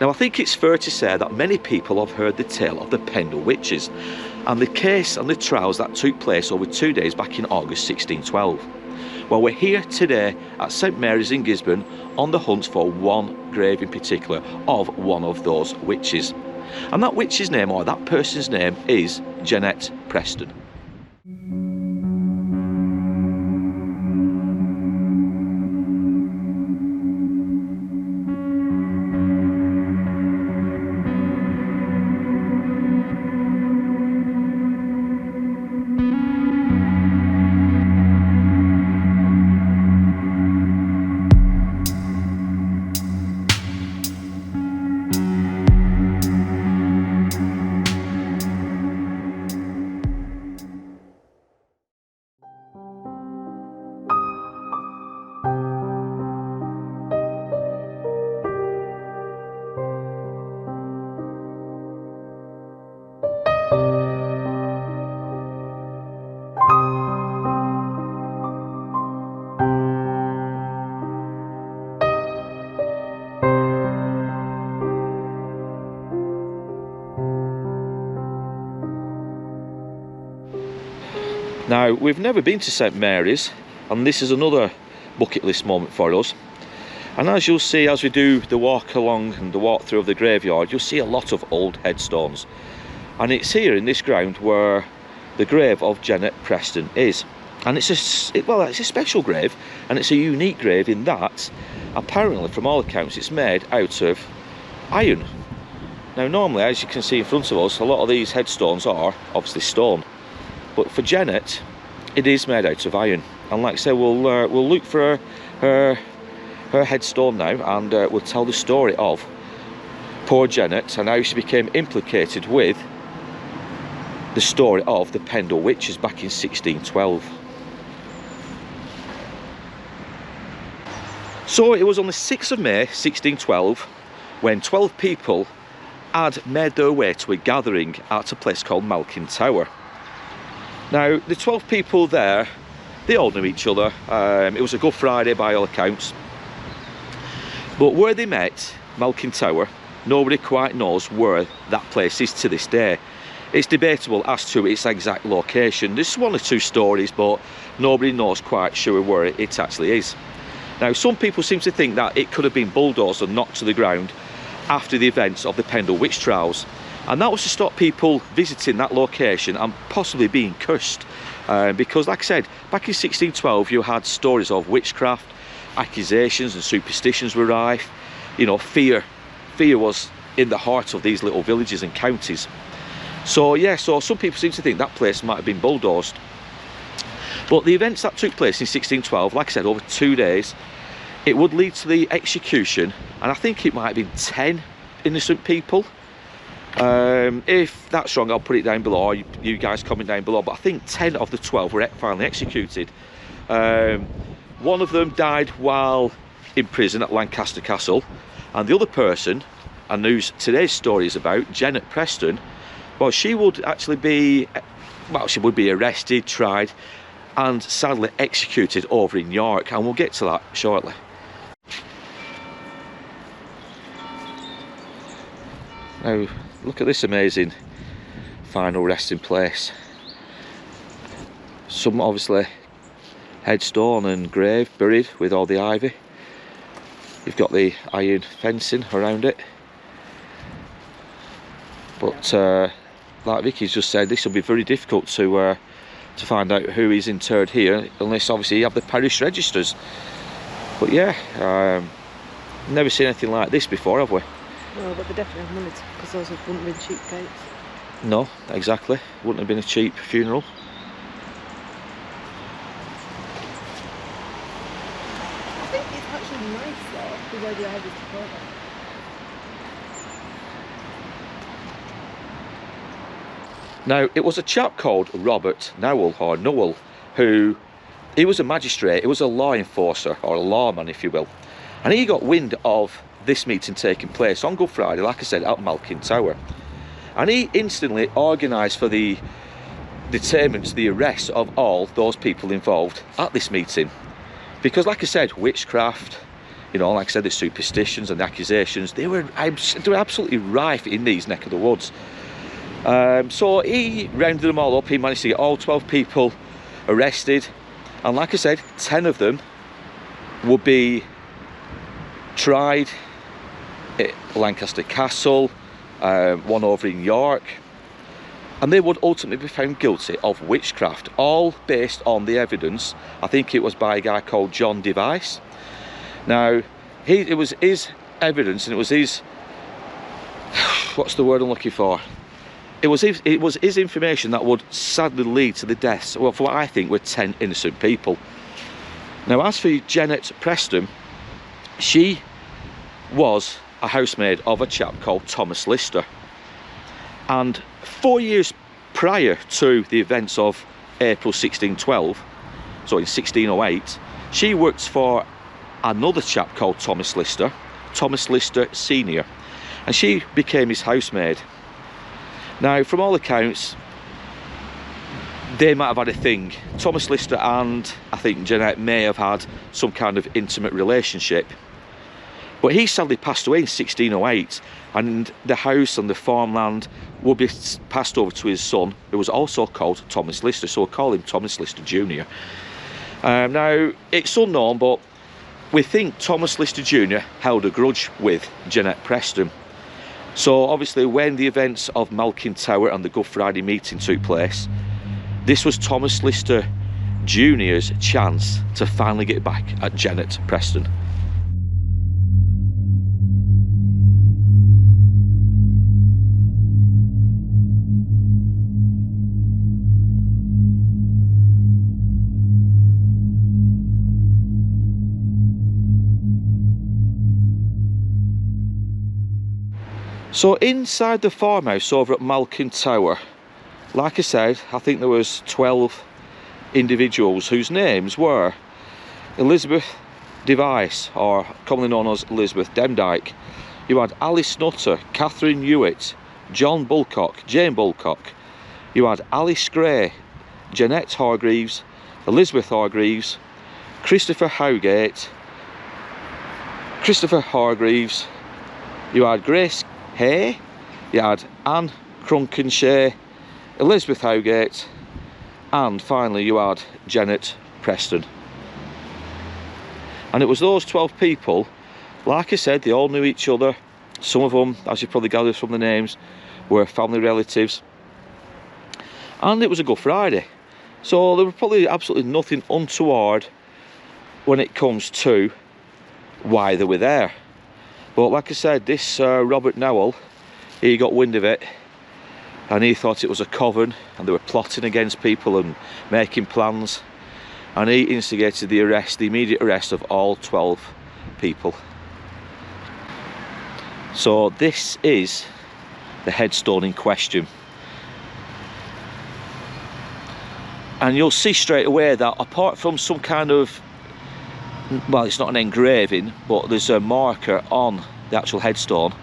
Now I think it's fair to say that many people have heard the tale of the Pendle Witches and the case and the trials that took place over 2 days back in August 1612. Well, we're here today at St Mary's in Gisburn on the hunt for one grave in particular of one of those witches. And that witch's name, or that person's name, is Jennet Preston. Now, we've never been to St Mary's, and this is another bucket list moment for us. And as you'll see as we do the walk along and the walk through of the graveyard, you'll see a lot of old headstones. And it's here in this ground where the grave of Jennet Preston is. And it's a special grave, and it's a unique grave in that, apparently from all accounts, it's made out of iron. Now normally, as you can see in front of us, a lot of these headstones are obviously stone. But for Jennet, it is made out of iron. And like I say, we'll look for her headstone now, and we'll tell the story of poor Jennet and how she became implicated with the story of the Pendle Witches back in 1612. So it was on the 6th of May 1612 when 12 people had made their way to a gathering at a place called Malkin Tower. Now, the 12 people there, they all knew each other. It was a Good Friday by all accounts. But where they met, Malkin Tower, nobody quite knows where that place is to this day. It's debatable as to its exact location. There's one or two stories, but nobody knows quite sure where it actually is. Now, some people seem to think that it could have been bulldozed and knocked to the ground after the events of the Pendle Witch Trials. And that was to stop people visiting that location and possibly being cursed. Because, like I said, back in 1612, you had stories of witchcraft, accusations and superstitions were rife. You know, fear was in the heart of these little villages and counties. So, yeah, so some people seem to think that place might have been bulldozed. But the events that took place in 1612, like I said, over 2 days, it would lead to the execution, and I think it might have been 10 innocent people. If that's wrong, I'll put it down below, or you guys comment down below, but I think 10 of the 12 were finally executed. One of them died while in prison at Lancaster Castle, and the other person, and whose today's story is about, Jennet Preston, well, she would actually be, well, she would be arrested, tried, and sadly executed over in York, and we'll get to that shortly. Now, look at this amazing final resting place. Some obviously headstone and grave buried with all the ivy. You've got the iron fencing around it. But like Vicky's just said, this will be very difficult to find out who is interred here, unless obviously you have the parish registers. But yeah, never seen anything like this before, have we? No, but they definitely have money, because those wouldn't have been cheap gates. No, exactly. Wouldn't have been a cheap funeral. I think it's actually nice though, the way the ivy's supported. Now, it was a chap called Robert Nowell, or Nowell, he was a magistrate, he was a law enforcer, or a lawman if you will. And he got wind of this meeting taking place on Good Friday, like I said, at Malkin Tower. And he instantly organised for the determined the arrest of all those people involved at this meeting. Because like I said, witchcraft, You know, like I said, the superstitions and the accusations, they were absolutely rife in these neck of the woods. So he rounded them all up. He managed to get all 12 people arrested, and like I said, 10 of them would be tried at Lancaster Castle, one over in York, and they would ultimately be found guilty of witchcraft, all based on the evidence. I think it was by a guy called John Device. Now, it was his evidence, and it was his, what's the word I'm looking for? It was his information that would sadly lead to the deaths, well, for what I think were 10 innocent people. Now, as for Jennet Preston, she was a housemaid of a chap called Thomas Lister. And 4 years prior to the events of April 1612, so in 1608, she worked for another chap called Thomas Lister Senior, and she became his housemaid. Now, from all accounts, they might have had a thing. Thomas Lister and I think Jennet may have had some kind of intimate relationship. But he sadly passed away in 1608, and the house and the farmland would be passed over to his son, who was also called Thomas Lister, so we'll call him Thomas Lister Jr. Now, it's unknown, but we think Thomas Lister Jr. held a grudge with Jennet Preston. So obviously, when the events of Malkin Tower and the Good Friday meeting took place, this was Thomas Lister Jr.'s chance to finally get back at Jennet Preston. So inside the farmhouse over at Malkin Tower, like I said, I think there was 12 individuals whose names were Elizabeth Device, or commonly known as Elizabeth Demdike. You had Alice Nutter, Catherine Hewitt, John Bulcock, Jane Bulcock. You had Alice Gray, Jeanette Hargreaves, Elizabeth Hargreaves, Christopher Howgate, Christopher Hargreaves. You had Grace Hay, you had Anne Crunkenshire, Elizabeth Howgate, and finally you had Jennet Preston. And it was those 12 people, like I said, they all knew each other. Some of them, as you probably gathered from the names, were family relatives. And it was a Good Friday, so there was probably absolutely nothing untoward when it comes to why they were there. But like I said, this Robert Nowell, he got wind of it, and he thought it was a coven and they were plotting against people and making plans, and he instigated the immediate arrest of all 12 people. So this is the headstone in question, and you'll see straight away that apart from some kind of, well, it's not an engraving, but there's a marker on the actual headstone,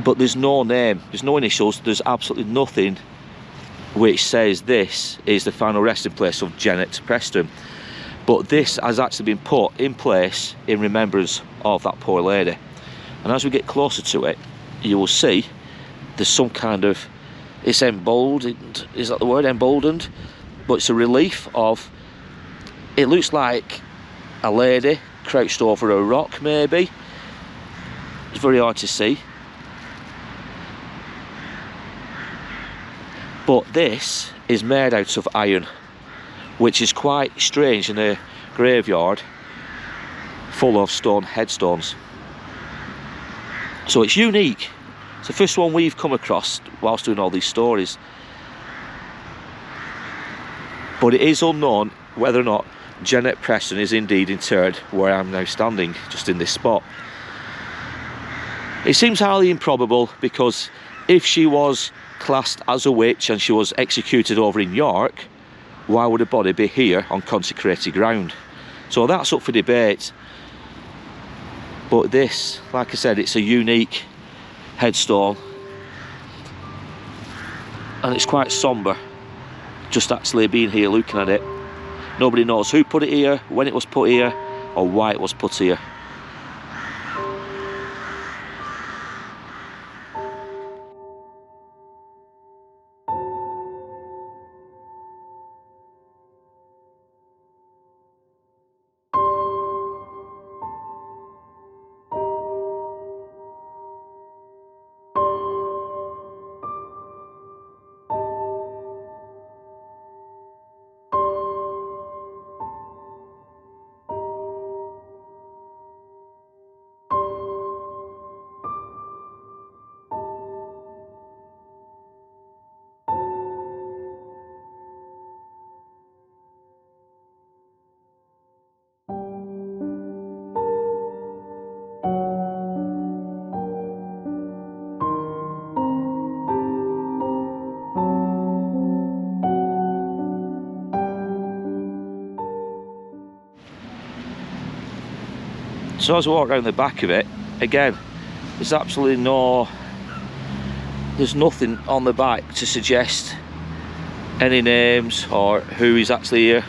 but there's no name, there's no initials, there's absolutely nothing which says this is the final resting place of Jennet Preston. But this has actually been put in place in remembrance of that poor lady. And as we get closer to it, you will see there's some kind of, it's emboldened, is that the word, emboldened? But it's a relief of, it looks like a lady crouched over a rock, maybe. It's very hard to see. But this is made out of iron, which is quite strange in a graveyard full of stone headstones. So it's unique. It's the first one we've come across whilst doing all these stories. But it is unknown whether or not Jennet Preston is indeed interred where I'm now standing, just in this spot. It seems highly improbable, because if she was classed as a witch and she was executed over in York, why would a body be here on consecrated ground? So that's up for debate. But this, like I said, it's a unique headstone, and it's quite sombre just actually being here looking at it. Nobody knows who put it here, when it was put here, or why it was put here. So as we walk around the back of it, again, there's absolutely there's nothing on the back to suggest any names or who is actually here.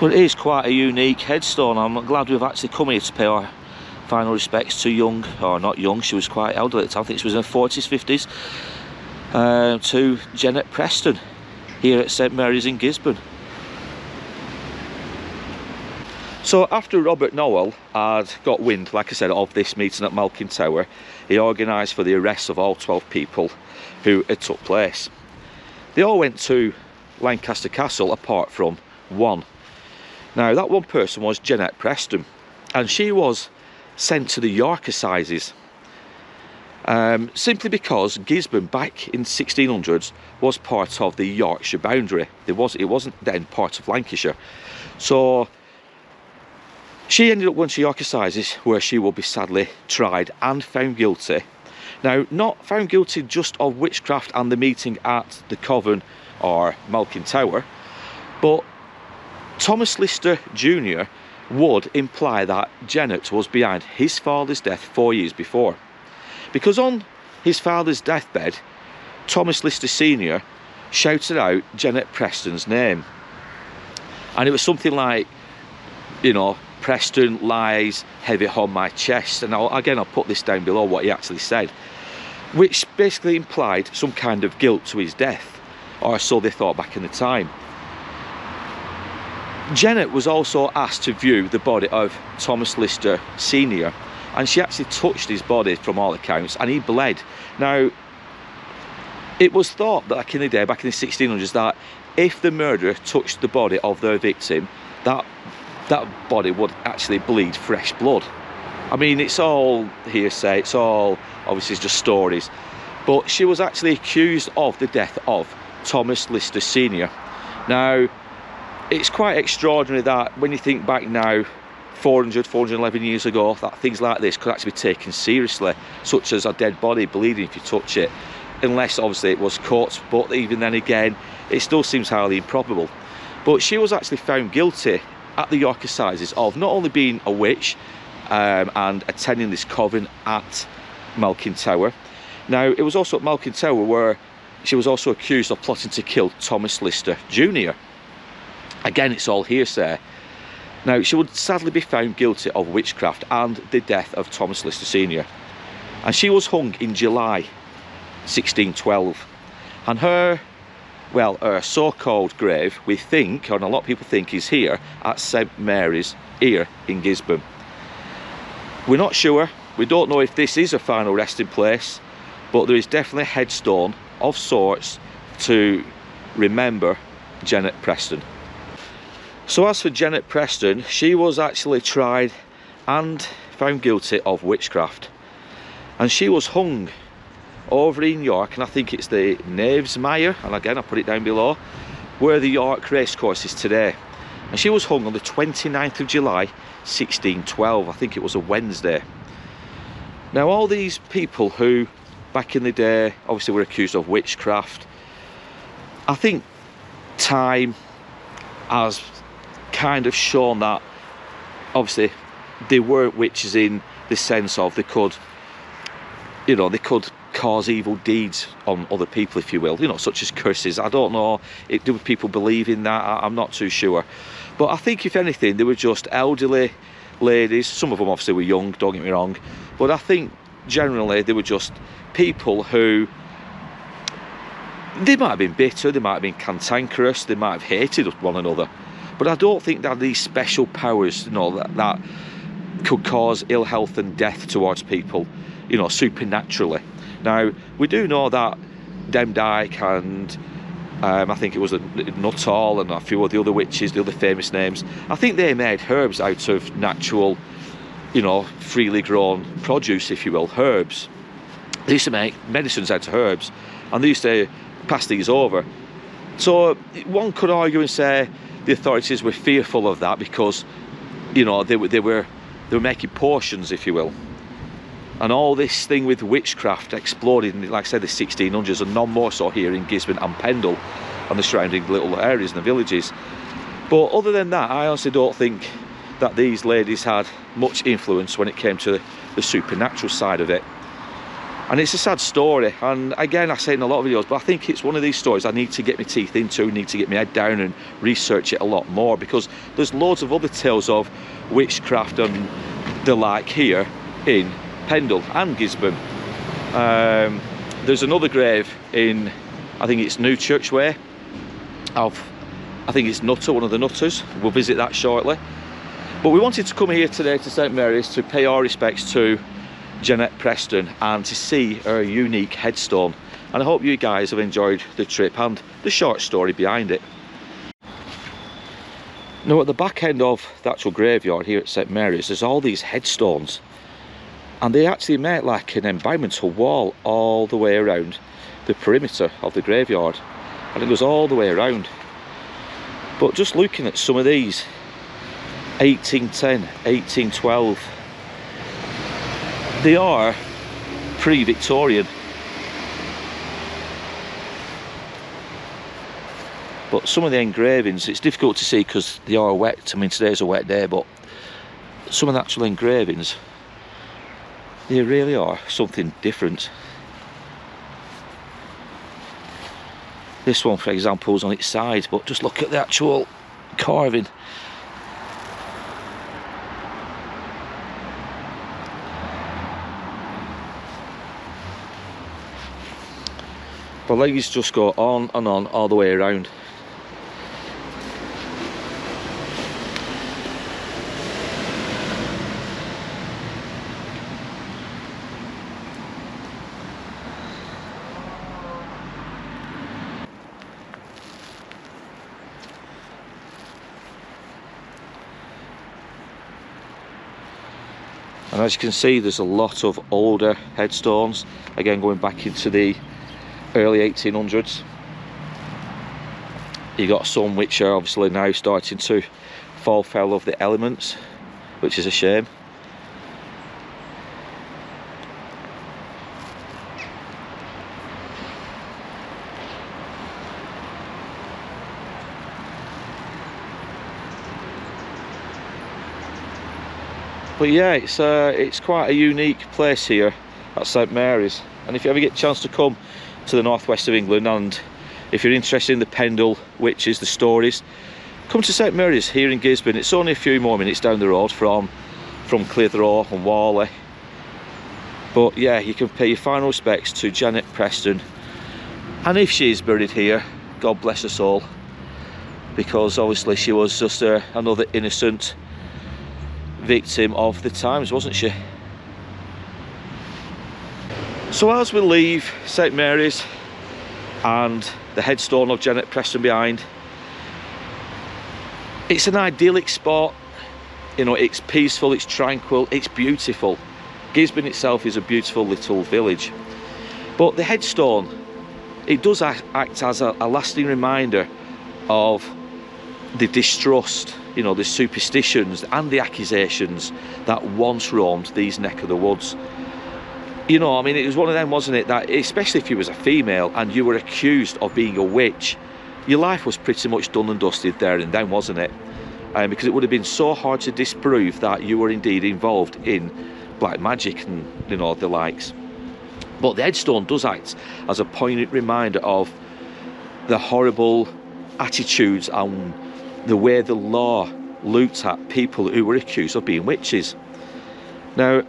But it is quite a unique headstone. I'm glad we've actually come here to pay our final respects to not young, she was quite elderly at the time, I think she was in her 40s, 50s, to Jennet Preston here at St Mary's in Gisburn. So after Robert Nowell had got wind, like I said, of this meeting at Malkin Tower, he organised for the arrest of all 12 people who had took place. They all went to Lancaster Castle apart from one. Now that one person was Jennet Preston, and she was sent to the York Assizes. Simply because Gisburn back in 1600s was part of the Yorkshire boundary. It wasn't then part of Lancashire. So she ended up going to York Assizes, where she will be sadly tried and found guilty. Now, not found guilty just of witchcraft and the meeting at the Coven or Malkin Tower, but Thomas Lister Jr. would imply that Jennet was behind his father's death 4 years before. Because on his father's deathbed, Thomas Lister Sr. shouted out Jennet Preston's name. And it was something like, you know, Preston lies heavy on my chest. And I'll put this down below what he actually said, which basically implied some kind of guilt to his death, or so they thought back in the time. Jennet was also asked to view the body of Thomas Lister Sr., and she actually touched his body from all accounts, and he bled. Now, it was thought that back in the day, back in the 1600s, that if the murderer touched the body of their victim, that body would actually bleed fresh blood. I mean, it's all hearsay, it's all obviously just stories, but she was actually accused of the death of Thomas Lister Sr. Now, it's quite extraordinary that when you think back now, 411 years ago, that things like this could actually be taken seriously, such as a dead body bleeding if you touch it, unless obviously it was caught. But even then again, it still seems highly improbable. But she was actually found guilty at the York Assizes of not only being a witch and attending this coven at Malkin Tower. Now, it was also at Malkin Tower where she was also accused of plotting to kill Thomas Lister Jr. Again, it's all hearsay. Now, she would sadly be found guilty of witchcraft and the death of Thomas Lister Sr. And she was hung in July 1612. And her so-called grave, we think, and a lot of people think, is here at St Mary's here in Gisburn. We're not sure. We don't know if this is a final resting place, but there is definitely a headstone of sorts to remember Jennet Preston. So as for Jennet Preston, she was actually tried and found guilty of witchcraft, and she was hung over in York, and I think it's the Knavesmire, and again I'll put it down below, where the York racecourse is today. And she was hung on the 29th of July 1612, I think it was a Wednesday. Now, all these people who back in the day obviously were accused of witchcraft, I think time has kind of shown that obviously they weren't witches in the sense of they could cause evil deeds on other people, if you will, you know, such as curses. I don't know, do people believe in that? I'm not too sure. But I think if anything, they were just elderly ladies. Some of them obviously were young, don't get me wrong, but I think generally they were just people who, they might have been bitter, they might have been cantankerous, they might have hated one another, but I don't think they had these special powers, you know, that could cause ill health and death towards people, you know, supernaturally. Now, we do know that Demdike and I think it was a Nuttall and a few of the other witches, the other famous names, I think they made herbs out of natural, you know, freely grown produce, if you will, herbs. They used to make medicines out of herbs, and they used to pass these over. So one could argue and say the authorities were fearful of that because, you know, they were making potions, if you will. And all this thing with witchcraft exploded in, like I said, the 1600s, and none more so here in Gisburn and Pendle and the surrounding little areas and the villages. But other than that, I honestly don't think that these ladies had much influence when it came to the supernatural side of it. And it's a sad story, and again, I say it in a lot of videos, but I think it's one of these stories I need to get my teeth into, need to get my head down and research it a lot more, because there's loads of other tales of witchcraft and the like here in Pendle and Gisburn. There's another grave in, I think it's New Church Way, of, I think it's Nutter, one of the Nutters. We'll visit that shortly. But we wanted to come here today to St Mary's to pay our respects to Jennet Preston and to see her unique headstone. And I hope you guys have enjoyed the trip and the short story behind it. Now, at the back end of the actual graveyard here at St Mary's, there's all these headstones, and they actually make like an environmental wall all the way around the perimeter of the graveyard, and it goes all the way around. But just looking at some of these, 1810, 1812, they are pre-Victorian. But some of the engravings, it's difficult to see because they are wet. I mean, today's a wet day, but some of the actual engravings, they really are something different. This one, for example, is on its side, but just look at the actual carving. The legs just go on and on all the way around. And as you can see, there's a lot of older headstones, again going back into the early 1800s. You got some which are obviously now starting to fall foul of the elements, which is a shame. But yeah, it's quite a unique place here at St Mary's, and if you ever get a chance to come to the northwest of England, and if you're interested in the Pendle Witches, the stories, come to St Mary's here in Gisburn. It's only a few more minutes down the road from Clitheroe and Whalley. But yeah, you can pay your final respects to Jennet Preston, and if she is buried here, God bless her soul, because obviously she was just another innocent victim of the times, wasn't she? So as we leave St Mary's and the headstone of Jennet Preston behind, it's an idyllic spot, you know, it's peaceful, it's tranquil, it's beautiful. Gisburn itself is a beautiful little village, but the headstone, it does act as a lasting reminder of the distrust, you know, the superstitions and the accusations that once roamed these neck of the woods. You know, I mean, it was one of them, wasn't it, that especially if you was a female and you were accused of being a witch, your life was pretty much done and dusted there and then, wasn't it? Because it would have been so hard to disprove that you were indeed involved in black magic and, you know, the likes. But the headstone does act as a poignant reminder of the horrible attitudes and the way the law looked at people who were accused of being witches. Now,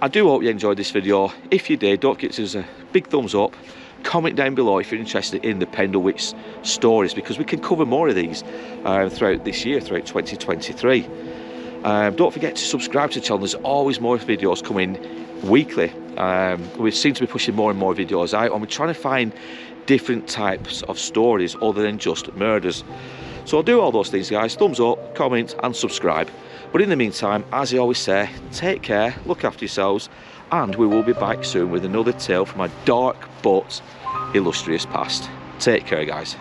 I do hope you enjoyed this video. If you did, don't forget to give us a big thumbs up. Comment down below if you're interested in the Pendle Witch stories, because we can cover more of these throughout this year, throughout 2023. Don't forget to subscribe to the channel. There's always more videos coming weekly. We seem to be pushing more and more videos out, and we're trying to find different types of stories other than just murders. So do all those things, guys. Thumbs up, comment and subscribe. But in the meantime, as I always say, take care, look after yourselves, and we will be back soon with another tale from my dark but illustrious past. Take care, guys.